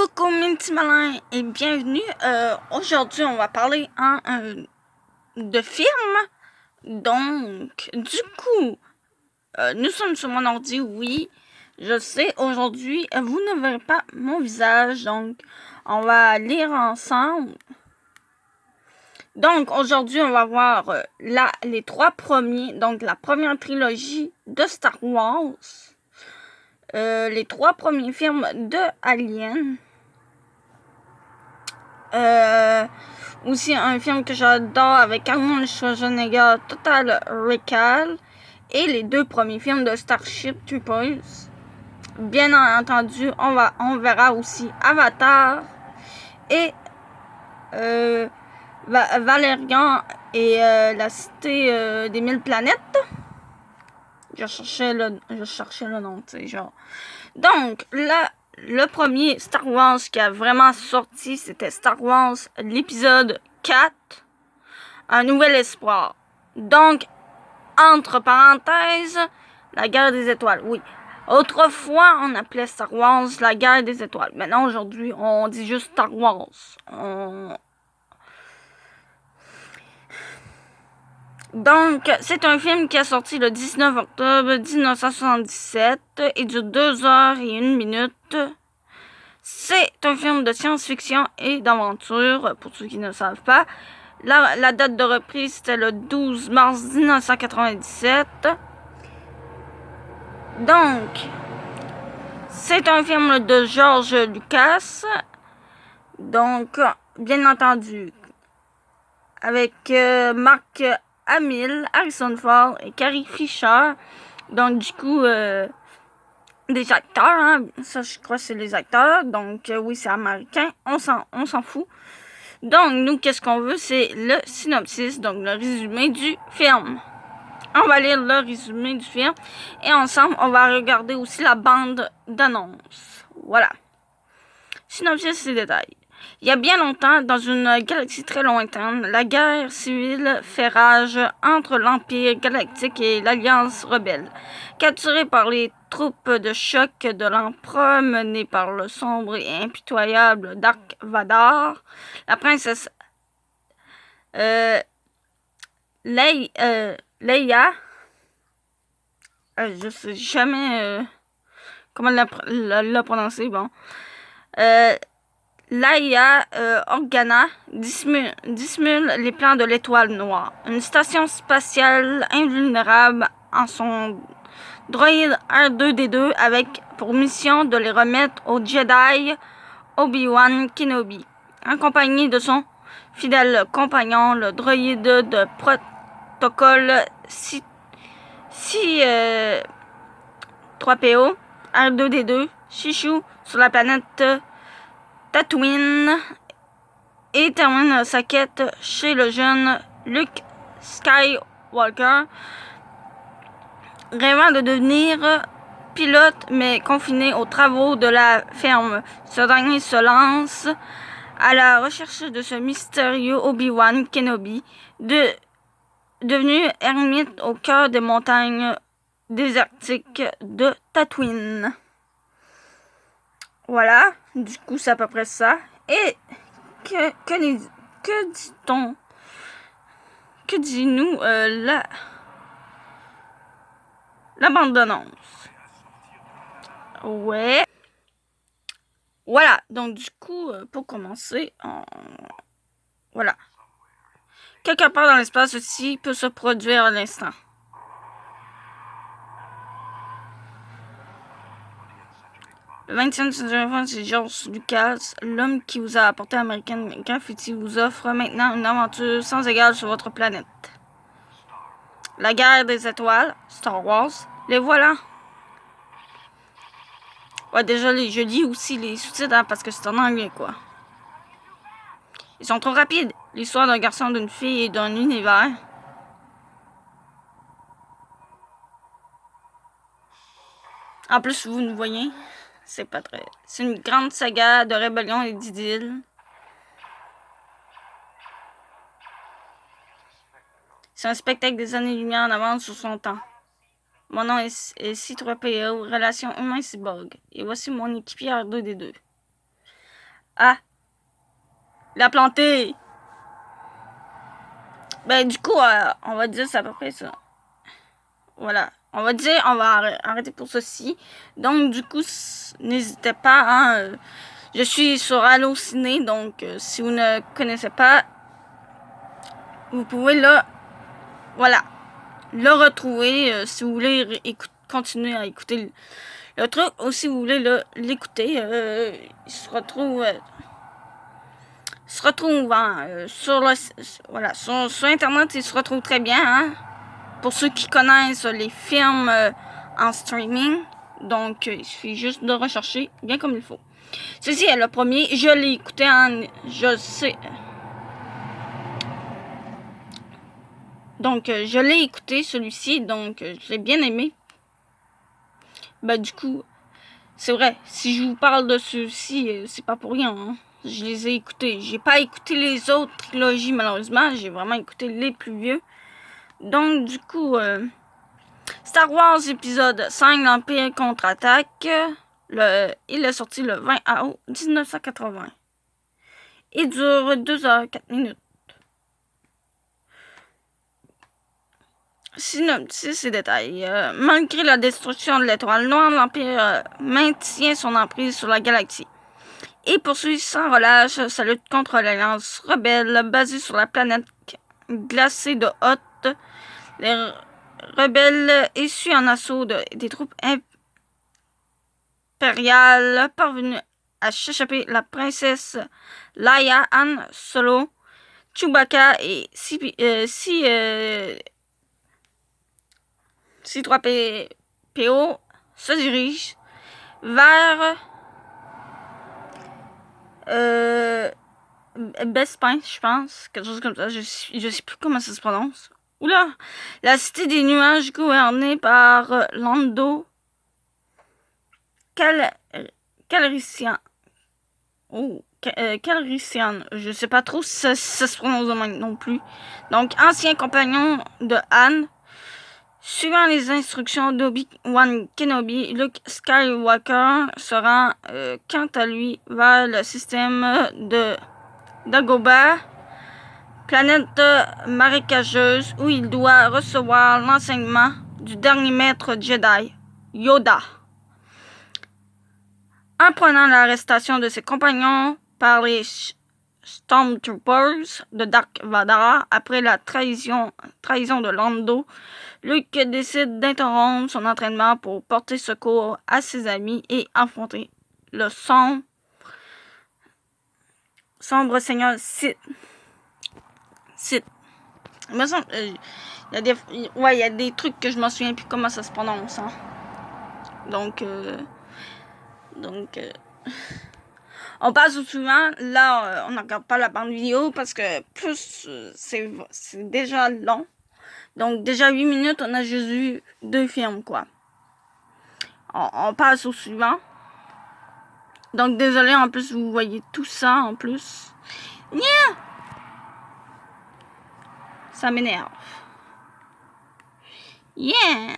Coucou mes petits malins et bienvenue. Aujourd'hui on va parler de films. Donc du coup nous sommes sur mon ordi, oui. Je sais, aujourd'hui vous ne verrez pas mon visage, donc on va lire ensemble. Donc aujourd'hui on va voir les trois premiers, donc la première trilogie de Star Wars. Les trois premiers films de Alien. Aussi un film que j'adore avec Arnold Schwarzenegger, Total Recall. Et les deux premiers films de Starship Troopers. Bien entendu, on verra aussi Avatar et Valérian et la cité des 1000 planètes. Je cherchais le nom, tu sais, genre. Donc, le premier Star Wars qui a vraiment sorti, c'était Star Wars, l'épisode 4, Un Nouvel Espoir. Donc, entre parenthèses, la Guerre des Étoiles, oui. Autrefois, on appelait Star Wars la Guerre des Étoiles. Maintenant, aujourd'hui, on dit juste Star Wars. Donc, c'est un film qui est sorti le 19 octobre 1977 et dure 2h01. C'est un film de science-fiction et d'aventure, pour ceux qui ne savent pas. La date de reprise, c'était le 12 mars 1997. Donc, c'est un film de George Lucas. Donc, bien entendu, avec Mark Hamill, Harrison Ford et Carrie Fisher. Donc, du coup, des acteurs, hein. Ça, je crois que c'est les acteurs. Donc, oui, c'est américain. On s'en fout. Donc, nous, qu'est-ce qu'on veut? C'est le synopsis, donc le résumé du film. On va lire le résumé du film. Et ensemble, on va regarder aussi la bande d'annonce. Voilà. Synopsis et détails. Il y a bien longtemps, dans une galaxie très lointaine, la guerre civile fait rage entre l'Empire galactique et l'Alliance rebelle. Capturée par les troupes de choc de l'Empereur menées par le sombre et impitoyable Dark Vador, la princesse Leia, je sais jamais comment la prononcer, bon. Leia Organa dissimule les plans de l'Étoile Noire, une station spatiale invulnérable en son droïde R2-D2 avec pour mission de les remettre au Jedi Obi-Wan Kenobi, accompagné de son fidèle compagnon, le droïde de protocole 3PO R2-D2, Chichou, sur la planète Tatooine, et termine sa quête chez le jeune Luke Skywalker, rêvant de devenir pilote mais confiné aux travaux de la ferme. Ce dernier se lance à la recherche de ce mystérieux Obi-Wan Kenobi, devenu ermite au cœur des montagnes désertiques de Tatooine. Voilà, du coup c'est à peu près ça. Et que dit-on? Que dit-nous la bande-annonce? Ouais. Voilà, donc du coup, pour commencer, voilà. Quelque part dans l'espace aussi peut se produire à l'instant. Le 20e century, c'est George Lucas, l'homme qui vous a apporté American Graffiti, vous offre maintenant une aventure sans égale sur votre planète. La guerre des étoiles, Star Wars, les voilà. Ouais, déjà, je lis aussi les sous-titres, hein, parce que c'est en anglais, quoi. Ils sont trop rapides. L'histoire d'un garçon, d'une fille et d'un univers. En plus, vous nous voyez, c'est pas très... C'est une grande saga de rébellion et d'idylle. C'est un spectacle des années-lumière en avance sur son temps. Mon nom est C3PO, relation humain-cyborg. Et voici mon équipier R2-D2. Ah, il a planté. Ben, du coup, on va dire c'est à peu près ça. Voilà. On va dire, on va arrêter pour ceci. Donc, du coup, n'hésitez pas, hein. Je suis sur Allociné, donc si vous ne connaissez pas, vous pouvez voilà, le retrouver si vous voulez continuer à écouter le truc, ou si vous voulez l'écouter. Il se retrouve sur Internet, il se retrouve très bien, hein, pour ceux qui connaissent les films en streaming. Donc, il suffit juste de rechercher bien comme il faut. Ceci est le premier. Je l'ai écouté je sais. Donc, je l'ai écouté, celui-ci. Donc, je l'ai bien aimé. Ben, du coup, c'est vrai. Si je vous parle de ceux-ci, c'est pas pour rien, hein. Je les ai écoutés. J'ai pas écouté les autres trilogies, malheureusement. J'ai vraiment écouté les plus vieux. Donc, du coup, Star Wars épisode 5, l'Empire contre-attaque. Il est sorti le 20 août 1980. Il dure 2h04. Synopsis et détails. Malgré la destruction de l'étoile noire, l'Empire maintient son emprise sur la galaxie et poursuit sans relâche sa lutte contre l'Alliance rebelle basée sur la planète glacée de Hoth. Les rebelles essuient en assaut des troupes impériales parvenues à s'échapper la princesse Leia, Han Solo, Chewbacca et C3PO se dirige vers Bespin, je pense, quelque chose comme ça, je sais plus comment ça se prononce. Oula, la cité des nuages gouvernée par Lando Calrissian. Calrissian, je sais pas trop si ça se prononce de même non plus. Donc, ancien compagnon de Han. Suivant les instructions d'Obi-Wan Kenobi, Luke Skywalker se rend quant à lui vers le système de Dagobah, planète marécageuse, où il doit recevoir l'enseignement du dernier maître Jedi, Yoda. En prenant l'arrestation de ses compagnons par les Stormtroopers de Dark Vador après la trahison de Lando, Luke décide d'interrompre son entraînement pour porter secours à ses amis et affronter le sombre seigneur Sith. Il me semble, il y a des trucs que je m'en souviens plus comment ça se prononce, hein. Donc, on passe au suivant. Là, on ne regarde pas la bande vidéo parce que plus c'est déjà long. Donc, déjà 8 minutes, on a juste vu 2 films, quoi. On passe au suivant. Donc, désolé, en plus, vous voyez tout ça, en plus. Yeah! Ça m'énerve. Yeah!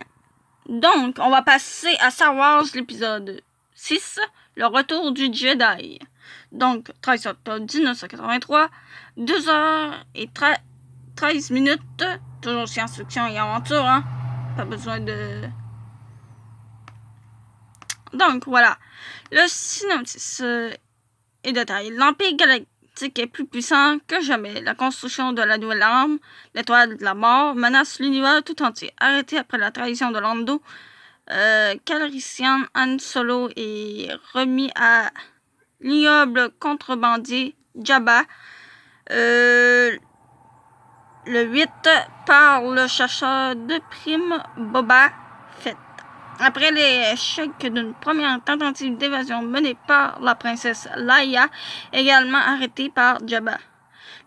Donc, on va passer à Star Wars, l'épisode 6, le retour du Jedi. Donc, 13 octobre 1983, 2h13, toujours science-fiction et aventure, hein. Pas besoin de... Donc, voilà. Le synopsis et détail. L'Empire galactique est plus puissant que jamais. La construction de la nouvelle arme, l'étoile de la mort, menace l'univers tout entier. Arrêté après la trahison de Lando, Calrissian, Han Solo est remis à l'ignoble contrebandier Jabba. Le 8 par le chasseur de primes Boba Fett. Après l'échec d'une première tentative d'évasion menée par la princesse Leia, également arrêtée par Jabba,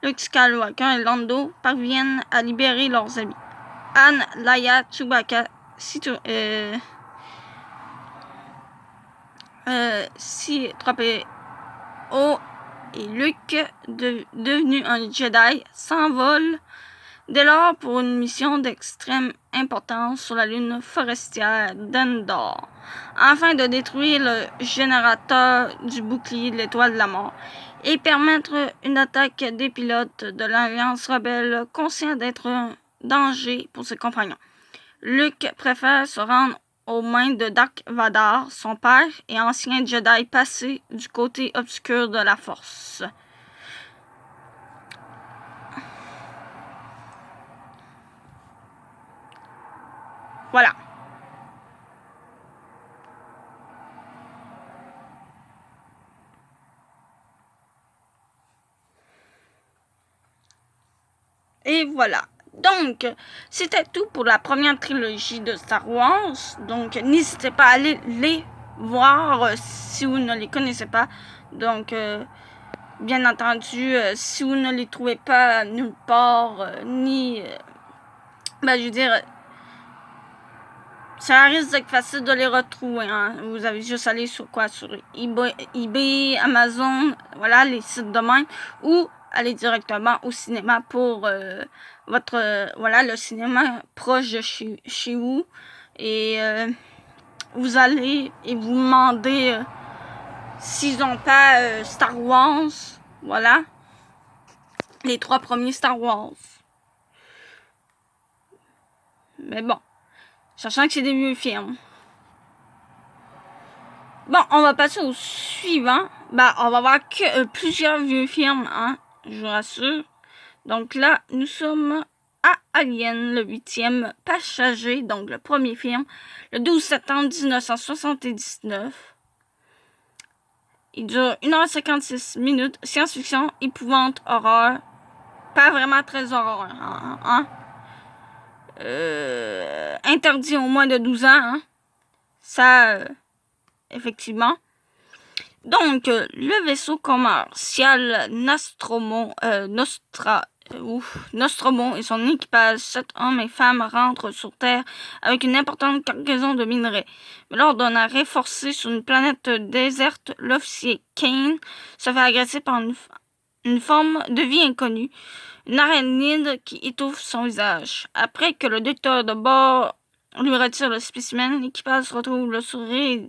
Luke Skywalker et Lando parviennent à libérer leurs amis. Han, Leia, Chewbacca, C3PO et Luke, devenu un Jedi, s'envolent Dès lors, pour une mission d'extrême importance sur la lune forestière d'Endor, afin de détruire le générateur du bouclier de l'étoile de la mort et permettre une attaque des pilotes de l'Alliance rebelle conscients d'être un danger pour ses compagnons. Luke préfère se rendre aux mains de Dark Vador, son père et ancien Jedi passé du côté obscur de la Force. Voilà. Et voilà. Donc, c'était tout pour la première trilogie de Star Wars. Donc, n'hésitez pas à aller les voir si vous ne les connaissez pas. Donc, bien entendu, si vous ne les trouvez pas nulle part, je veux dire, ça risque d'être facile de les retrouver. Hein. Vous avez juste à aller sur quoi? Sur eBay, Amazon, voilà, les sites de même. Ou aller directement au cinéma pour le cinéma proche de chez vous. Et vous allez et vous demandez s'ils n'ont pas Star Wars. Voilà. Les 3 premiers Star Wars. Mais bon. Sachant que c'est des vieux films. Bon, on va passer au suivant. On va voir que plusieurs vieux films, hein, je vous rassure. Donc là, nous sommes à Alien, le 8e passager, donc le premier film, le 12 septembre 1979. Il dure 1h56 minutes, science-fiction, épouvante, horreur. Pas vraiment très horreur, hein. Interdit au moins de 12 ans, hein. Ça, effectivement. Donc, le vaisseau commercial Nostromo et son équipage, 7 hommes et femmes, rentrent sur Terre avec une importante cargaison de minerais. Mais lors d'un arrêt forcé sur une planète déserte, l'officier Kane se fait agresser par une forme de vie inconnue, une arachnide qui étouffe son visage. Après que le docteur de bord lui retire le spécimen, l'équipage retrouve le sourire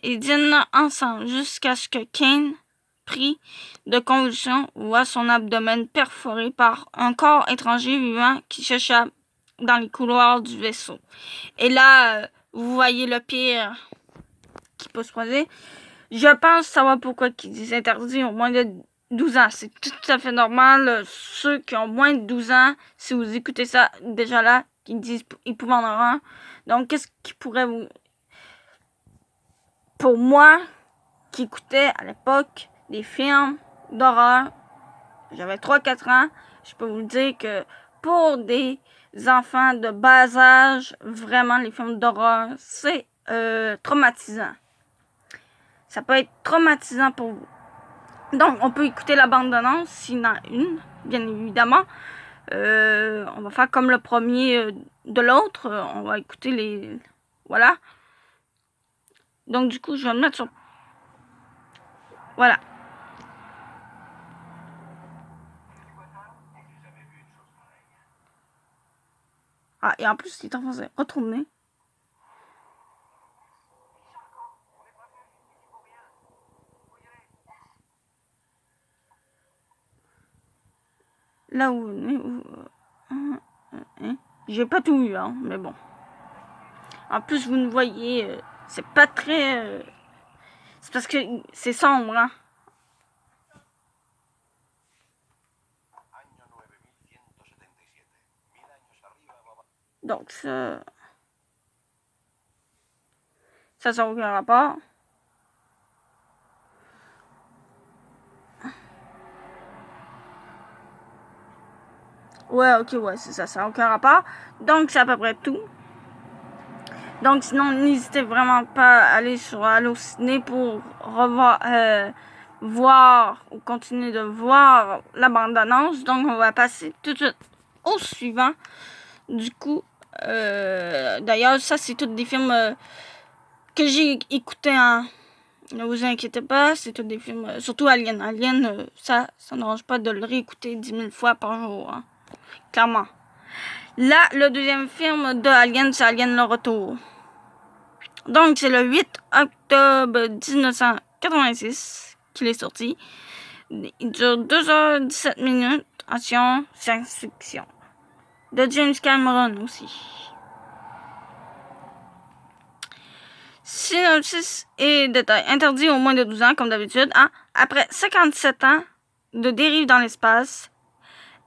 et dînent ensemble jusqu'à ce que Kane, pris de convulsions, voit son abdomen perforé par un corps étranger vivant qui s'échappe dans les couloirs du vaisseau. Et là, vous voyez le pire qui peut se passer. Je pense savoir pourquoi ils disent interdit au moins de 12 ans. C'est tout à fait normal. Ceux qui ont moins de 12 ans, si vous écoutez ça déjà là, qui disent épouvantable. Donc, qu'est-ce qui pourrait vous... Pour moi, qui écoutais à l'époque des films d'horreur, j'avais 3-4 ans, je peux vous dire que pour des enfants de bas âge, vraiment, les films d'horreur, c'est traumatisant. Ça peut être traumatisant pour vous. Donc, on peut écouter la bande-annonce, s'il y en a une, bien évidemment. On va faire comme le premier de l'autre. On va écouter les... Voilà. Donc, du coup, je vais me mettre sur... Voilà. Ah, et en plus, il est en français. Retourner. Là où... J'ai pas tout eu, hein, mais bon. En plus, vous ne voyez... c'est pas très... c'est parce que c'est sombre, hein. Donc, ça n'a aucun rapport. Ouais, ok, ouais, c'est ça n'a aucun rapport. Donc, c'est à peu près tout. Donc, sinon, n'hésitez vraiment pas à aller sur Allociné pour revoir, voir ou continuer de voir la bande-annonce. Donc, on va passer tout de suite au suivant. Du coup, d'ailleurs, ça, c'est tous des films que j'ai écoutés, hein. Ne vous inquiétez pas, c'est tous des films, surtout Alien. Alien, ça ne range pas de le réécouter 10 000 fois par jour, hein. clairement. Là, le deuxième film de Alien, c'est Alien le Retour. Donc, c'est le 8 octobre 1986 qu'il est sorti. Il dure 2h17 minutes. Action, science-fiction. De James Cameron aussi. Synopsis et détails. Interdit aux moins de 12 ans, comme d'habitude. Hein? Après 57 ans de dérive dans l'espace,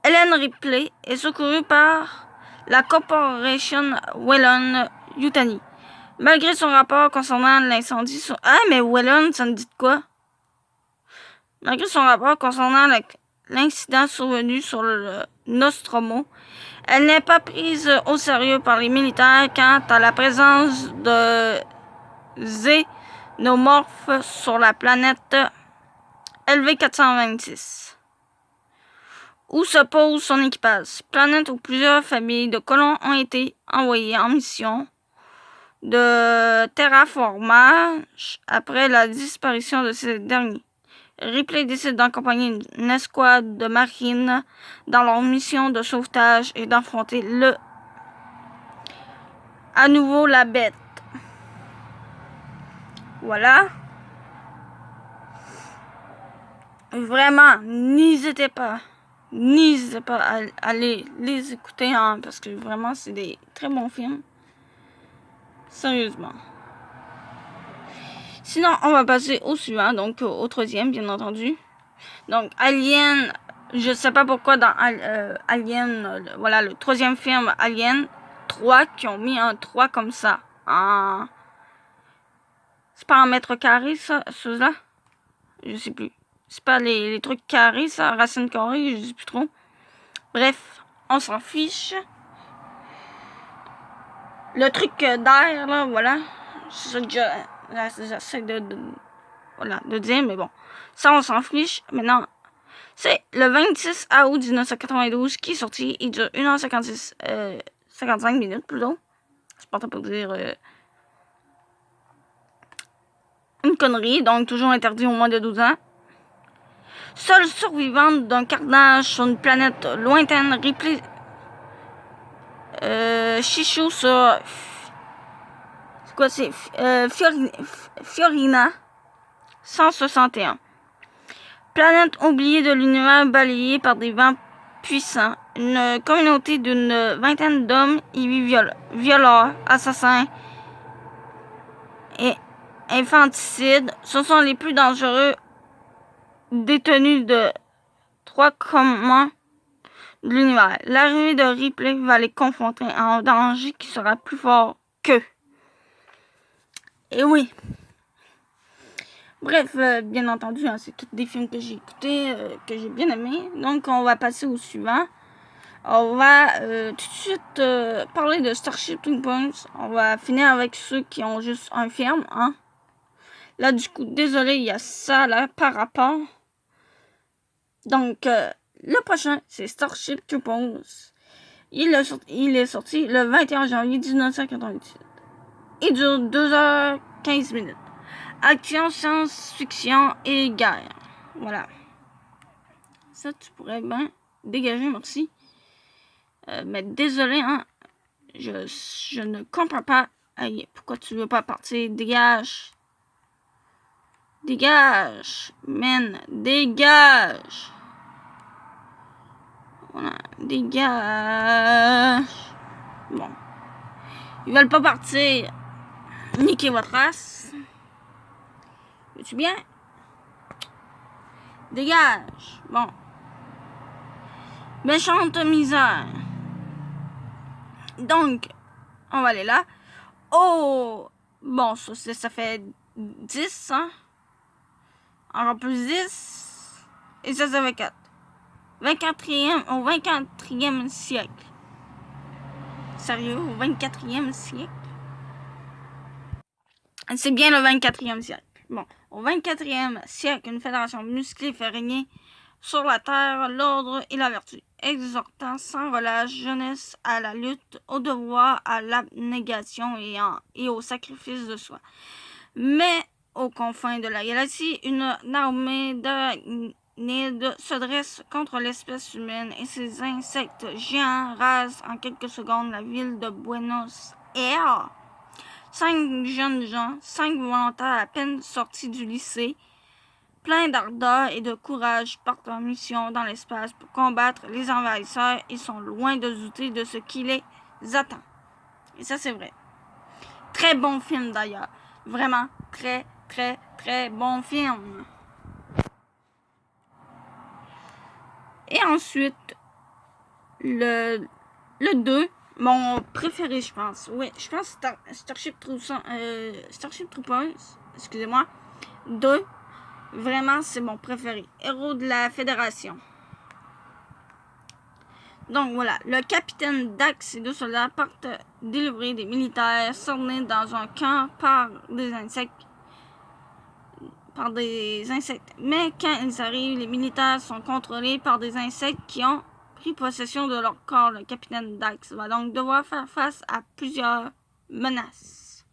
Ellen Ripley est secourue par la Corporation Whelan-Yutani. Malgré son rapport concernant l'incendie sur... Ah, mais Whelan, ça me dit de quoi? Malgré son rapport concernant l'incident survenu sur le Nostromo, elle n'est pas prise au sérieux par les militaires quant à la présence de xénomorphes sur la planète LV-426, où se pose son équipage. Planète où plusieurs familles de colons ont été envoyées en mission de terraformage après la disparition de ces derniers. Ripley décide d'accompagner une escouade de marines dans leur mission de sauvetage et d'affronter à nouveau la bête. Voilà. Vraiment, n'hésitez pas à aller les écouter, hein, parce que vraiment, c'est des très bons films. Sérieusement. Sinon, on va passer au suivant, donc au troisième, bien entendu. Donc, Alien, je sais pas pourquoi dans Alien, voilà, le troisième film, Alien 3, qui ont mis un 3 comme ça. C'est pas en mètre carré, ça, ceux-là? Je sais plus. C'est pas les trucs carrés, ça, racine carrée, je sais plus trop. Bref, on s'en fiche. Le truc d'air, là, voilà. C'est ça que j'essaie de dire, mais bon. Ça, on s'en fiche. Maintenant, c'est le 26 août 1992 qui est sorti. Il dure 1h56, 55 minutes, plutôt. Je pense pas dire une connerie, donc toujours interdit aux moins de 12 ans. Seule survivante d'un carnage sur une planète lointaine, Ripley Chichou sur... C'est quoi, c'est Fiorina 161. Planète oubliée de l'univers, balayée par des vents puissants. Une communauté d'une vingtaine d'hommes y vit violeurs, assassins et infanticides. Ce sont les plus dangereux détenus de 3 commandements de l'univers. L'arrivée de Ripley va les confronter à un danger qui sera plus fort qu'eux. Et oui. Bref, bien entendu, hein, c'est tous des films que j'ai écoutés, que j'ai bien aimés. Donc, on va passer au suivant. On va tout de suite parler de Starship Troopers. On va finir avec ceux qui ont juste un film. Hein. Là, du coup, désolé, il y a ça là par rapport. Donc, le prochain, c'est Starship Troopers. Il est sorti le 21 janvier 1998. Il dure 2h15 minutes. Action, science-fiction et guerre. Voilà. Ça, tu pourrais bien dégager, merci. Mais désolé, hein. Je ne comprends pas. Aïe, pourquoi tu veux pas partir? Dégage. Dégage. Man, dégage. Voilà, dégage. Bon. Ils veulent pas partir. Niquez votre race. Veux-tu bien? Dégage. Bon. Méchante misère. Donc, on va aller là. Oh! Bon, ça fait 10, hein? Encore plus 10. Et ça fait 4. Au 24e siècle. Sérieux, au 24e siècle? C'est bien le 24e siècle. Bon, au 24e siècle, une fédération musclée fait régner sur la terre l'ordre et la vertu, exhortant sans relâche jeunesse à la lutte, au devoir, à l'abnégation et au sacrifice de soi. Mais aux confins de la galaxie, une armée Nid se dresse contre l'espèce humaine et ses insectes géants rasent en quelques secondes la ville de Buenos Aires. 5 jeunes gens, 5 volontaires à peine sortis du lycée, pleins d'ardeur et de courage, partent en mission dans l'espace pour combattre les envahisseurs et sont loin de douter de ce qui les attend. Et ça, c'est vrai. Très bon film d'ailleurs. Vraiment très, très, très bon film. Et ensuite, le 2, mon préféré, je pense. Oui, je pense Starship Troopers, excusez-moi. 2, vraiment, c'est mon préféré. Héros de la Fédération. Donc voilà, le capitaine Dax et 2 soldats partent délivrer des militaires cernés dans un camp par des insectes. Mais quand ils arrivent, les militaires sont contrôlés par des insectes qui ont pris possession de leur corps. Le capitaine Dax va donc devoir faire face à plusieurs menaces.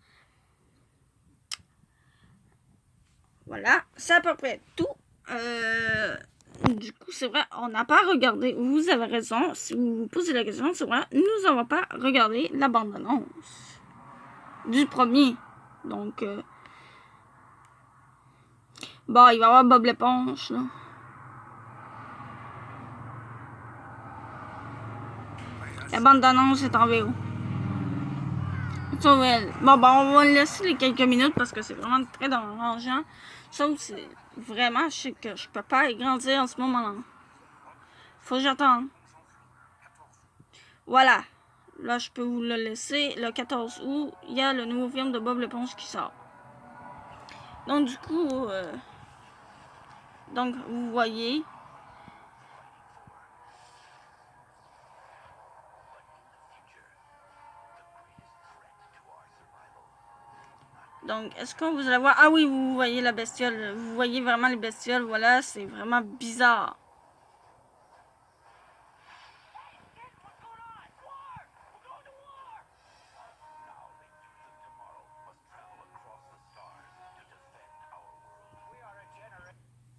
Voilà, c'est à peu près tout. Du coup, c'est vrai, on n'a pas regardé. Vous avez raison. Si vous vous posez la question, c'est vrai, nous n'avons pas regardé la bande-annonce du premier. Donc, bon, il va y avoir Bob l'éponge, là. La bande-annonce est en VO. Bon, on va laisser les quelques minutes parce que c'est vraiment très dérangeant. Sauf c'est vraiment, je sais que je peux pas y grandir en ce moment-là. Faut que j'attende. Voilà. Là, je peux vous le laisser. Le 14 août, il y a le nouveau film de Bob l'éponge qui sort. Donc, du coup, vous voyez. Donc, est-ce qu'on vous allez voir? Ah oui, vous voyez la bestiole. Vous voyez vraiment les bestioles. Voilà, c'est vraiment bizarre.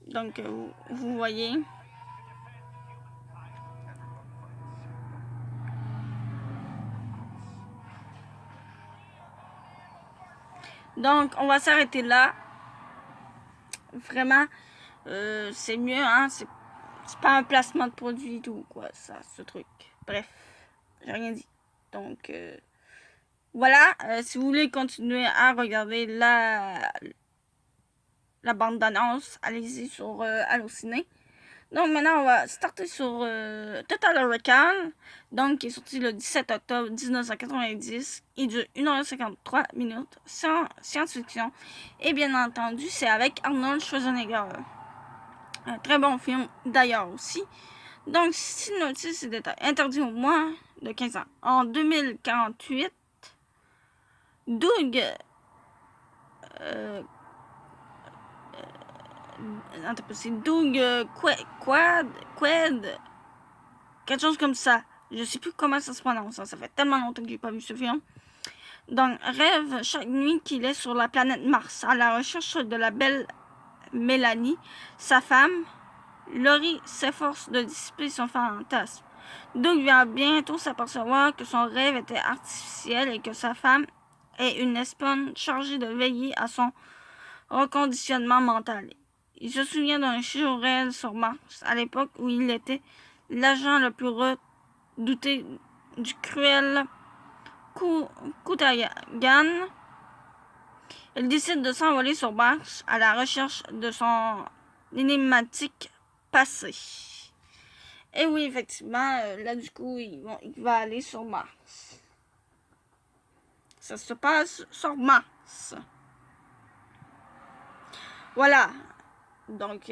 Donc, vous voyez. Donc, on va s'arrêter là. Vraiment, c'est mieux, hein. C'est pas un placement de produit et tout, quoi, ça, ce truc. Bref, j'ai rien dit. Donc, voilà. Si vous voulez continuer à regarder la bande d'annonce, allez-y sur Allociné. Donc maintenant, on va starter sur Total Recall, donc qui est sorti le 17 octobre 1990. Il dure 1h53 minutes, sans science-fiction. Et bien entendu, c'est avec Arnold Schwarzenegger. Un très bon film d'ailleurs aussi. Donc, si notice et détails interdit au moins de 15 ans. En 2048, Doug c'est Doug Quaid, quelque chose comme ça. Je sais plus comment ça se prononce. Ça fait tellement longtemps que j'ai pas vu ce film. Donc, rêve chaque nuit qu'il est sur la planète Mars à la recherche de la belle Mélanie, sa femme. Laurie s'efforce de dissiper son fantasme. Doug va bientôt s'apercevoir que son rêve était artificiel et que sa femme est une espionne chargée de veiller à son reconditionnement mental. Il se souvient d'un jour réel sur Mars, à l'époque où il était l'agent le plus redouté du cruel Kutagan. Il décide de s'envoler sur Mars à la recherche de son énigmatique passé. Et oui, effectivement, là du coup, il va aller sur Mars. Ça se passe sur Mars. Voilà. Donc,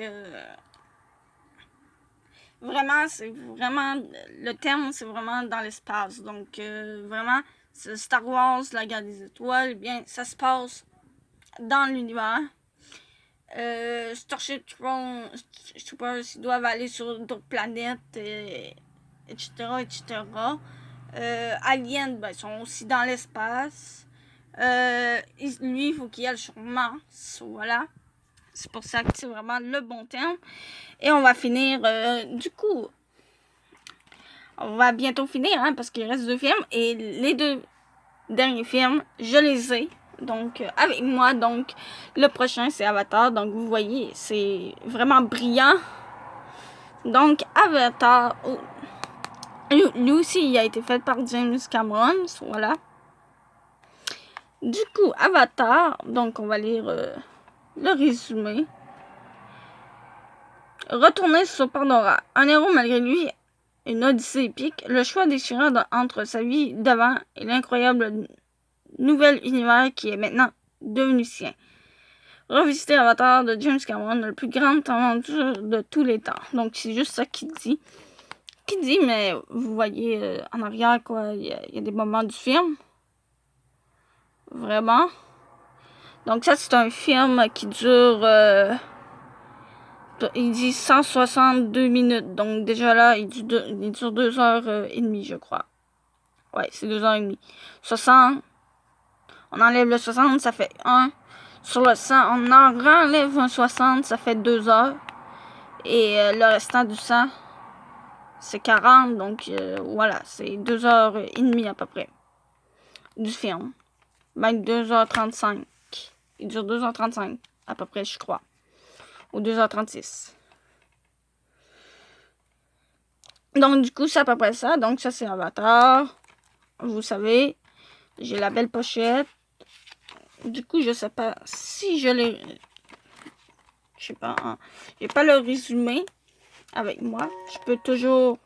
vraiment, c'est vraiment, le thème, c'est vraiment dans l'espace. Donc, vraiment, c'est Star Wars, la guerre des étoiles, eh bien, ça se passe dans l'univers. Starship Troopers, ils doivent aller sur d'autres planètes, etc., etc. Aliens, ben, ils sont aussi dans l'espace. Lui, il faut qu'il aille sur Mars, voilà. C'est pour ça que c'est vraiment le bon terme. Et on va finir, du coup, on va bientôt finir, hein, parce qu'il reste 2 films. Et les 2 derniers films, je les ai. Donc, avec moi, donc, le prochain, c'est Avatar. Donc, vous voyez, c'est vraiment brillant. Donc, Avatar, lui aussi, il a été fait par James Cameron. Voilà. Du coup, Avatar, donc, on va lire le résumé. Retourner sur Pandora. Un héros malgré lui, une odyssée épique, le choix déchirant entre sa vie d'avant et l'incroyable nouvel univers qui est maintenant devenu sien. Revisiter Avatar de James Cameron, le plus grand aventure de tous les temps. Donc c'est juste ça qu'il dit. Mais vous voyez en arrière, quoi, il y a des moments du film. Vraiment. Donc ça, c'est un film qui dure... il dit 162 minutes. Donc déjà là, il dure 2h30, je crois. Ouais, c'est 2h30. 60. On enlève le 60, ça fait 1. Sur le 100, on en enlève un 60, ça fait 2 heures. Et le restant du 100, c'est 40. Donc voilà, c'est 2h30 à peu près du film. Ben 2h35. Il dure 2h35 à peu près, je crois. Ou 2h36. Donc du coup, c'est à peu près ça. Donc ça, c'est Avatar. Vous savez, j'ai la belle pochette. Du coup, je sais pas si je l'ai... Je sais pas, hein. J'ai pas le résumé avec moi. Je peux toujours...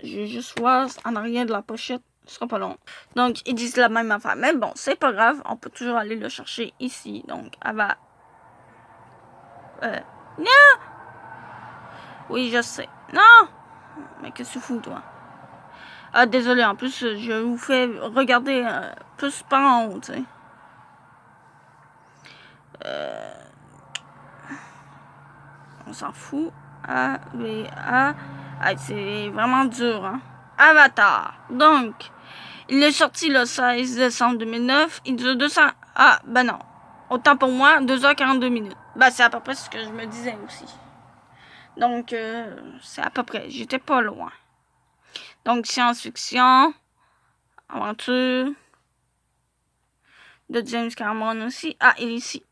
Je vais juste voir en arrière de la pochette. Ce sera pas long. Donc, ils disent la même affaire. Mais bon, c'est pas grave. On peut toujours aller le chercher ici. Donc, elle va... Non! Oui, je sais. Non! Mais qu'est-ce que tu fous, toi? Ah, désolé. En plus, je vous fais regarder plus par en haut, tu sais. On s'en fout. A-V-A. Ah, c'est vraiment dur, hein. Avatar. Donc, il est sorti le 16 décembre 2009. Il dure 200... Ah, ben non. Autant pour moi, 2h42 minutes. Ben, c'est à peu près ce que je me disais aussi. Donc, c'est à peu près. J'étais pas loin. Donc, science-fiction, aventure, de James Cameron aussi. Ah, il est ici.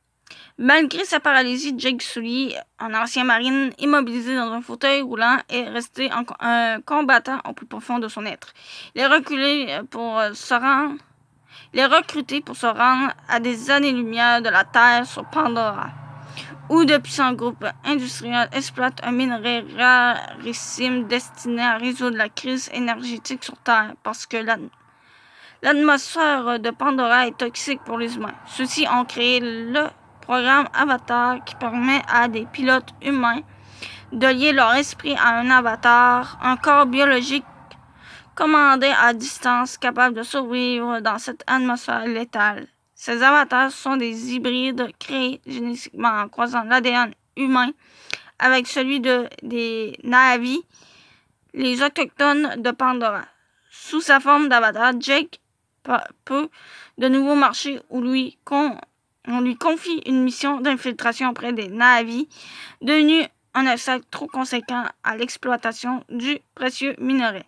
Malgré sa paralysie, Jake Sully, un ancien marine immobilisé dans un fauteuil roulant, est resté un combattant au plus profond de son être. Il est recruté pour se rendre à des années-lumière de la Terre sur Pandora, où de puissants groupes industriels exploitent un minerai rarissime destiné à résoudre la crise énergétique sur Terre, parce que l'atmosphère de Pandora est toxique pour les humains. Ceux-ci ont créé le programme Avatar qui permet à des pilotes humains de lier leur esprit à un avatar, un corps biologique commandé à distance capable de survivre dans cette atmosphère létale. Ces avatars sont des hybrides créés génétiquement en croisant l'ADN humain avec celui des Na'vi, les autochtones de Pandora. Sous sa forme d'avatar, Jake peut de nouveau marcher où on lui confie une mission d'infiltration auprès des Na'vi, devenue un obstacle trop conséquent à l'exploitation du précieux minerai.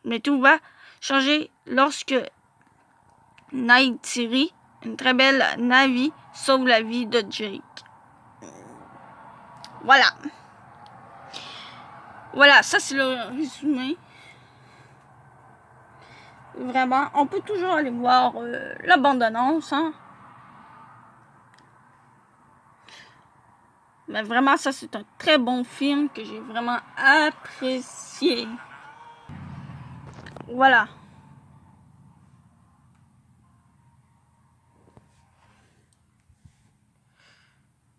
Mais tout va changer lorsque Neytiri, une très belle Na'vi, sauve la vie de Jake. Voilà. Voilà, ça c'est le résumé. Vraiment, on peut toujours aller voir la bande-annonce, hein. Mais vraiment, ça, c'est un très bon film que j'ai vraiment apprécié. Voilà.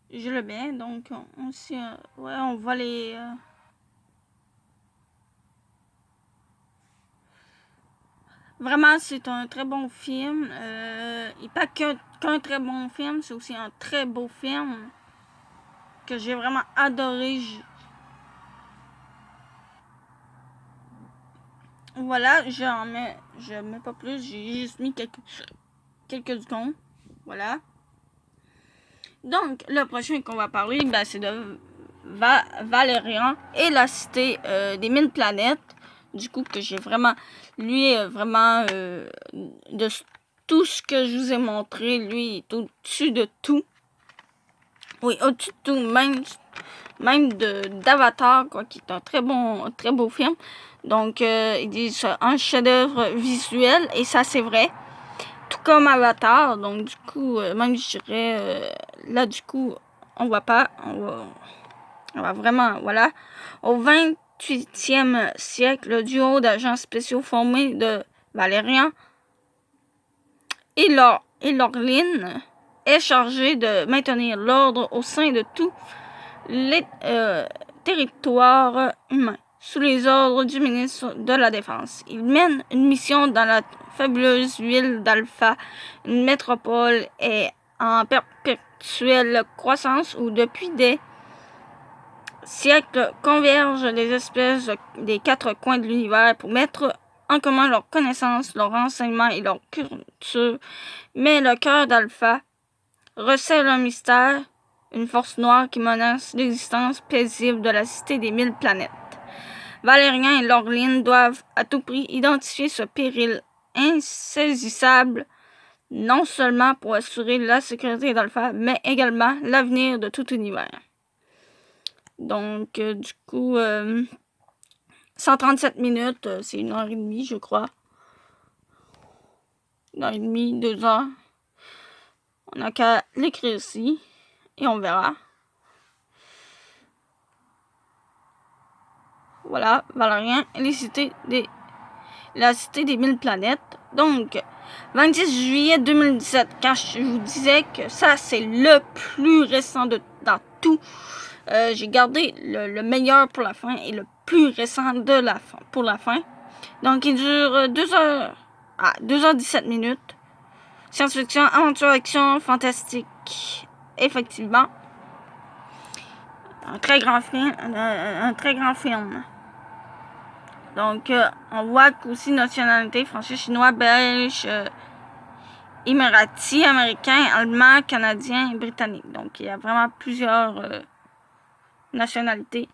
Je le mets, donc on va les... Vraiment, c'est un très bon film. Il n'est pas qu'un très bon film, c'est aussi un très beau film que j'ai vraiment adoré. Voilà, je mets pas plus, j'ai juste mis quelques secondes. Voilà. Donc, le prochain qu'on va parler, ben, c'est de Valérian et la cité des 1000 planètes. Du coup, que j'ai vraiment... Lui, vraiment, de tout ce que je vous ai montré, lui, il est au-dessus de tout. Oui, au-dessus de tout, même d'Avatar, quoi, qui est un très beau film. Donc, ils disent un chef-d'œuvre visuel, et ça, c'est vrai. Tout comme Avatar, donc du coup, même je dirais, là, du coup, on va vraiment, voilà. Au 28e siècle, le duo d'agents spéciaux formé de Valérian et Laureline est chargé de maintenir l'ordre au sein de tous les territoires humains, sous les ordres du ministre de la Défense. Il mène une mission dans la fabuleuse ville d'Alpha, une métropole est en perpétuelle croissance où depuis des siècles convergent les espèces des quatre coins de l'univers pour mettre en commun leurs connaissances, leurs renseignements et leur culture. Mais le cœur d'Alpha recèle un mystère, une force noire qui menace l'existence paisible de la cité des 1000 planètes. Valérian et Laureline doivent à tout prix identifier ce péril insaisissable, non seulement pour assurer la sécurité d'Alpha, mais également l'avenir de tout univers. Donc, du coup, 137 minutes, c'est 1h30, je crois. 1h30, 2h. On n'a qu'à l'écrire ici, et on verra. Voilà, Valérian et la cité des 1000 planètes. Donc, 26 juillet 2017, quand je vous disais que ça, c'est le plus récent dans tout. J'ai gardé le meilleur pour la fin et le plus récent pour la fin. Donc, il dure 2h17 minutes. Science-fiction, aventure, action, fantastique. Effectivement. Un très grand film. Donc, on voit qu'aussi nationalité, français, chinois, belge, émirati, américain, allemand, canadien et britannique. Donc, il y a vraiment plusieurs nationalités.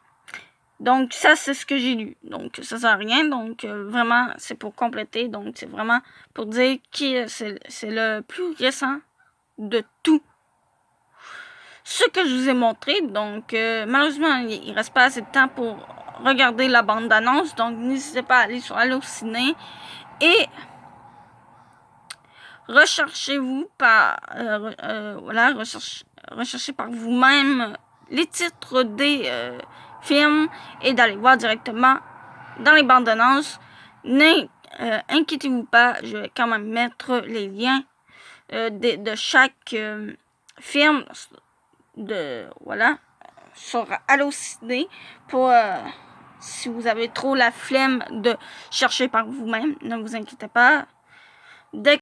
Donc, ça, c'est ce que j'ai lu. Donc, ça sert à rien. Donc, vraiment, c'est pour compléter. Donc, c'est vraiment pour dire que c'est le plus récent de tout ce que je vous ai montré. Donc, malheureusement, il reste pas assez de temps pour regarder la bande d'annonce. Donc, n'hésitez pas à aller sur Allociné et recherchez-vous recherchez par vous-même les titres des films et d'aller voir directement dans les bandes d'annonce. Inquiétez-vous pas, je vais quand même mettre les liens de chaque film sur Allociné pour si vous avez trop la flemme de chercher par vous-même, ne vous inquiétez pas. Dès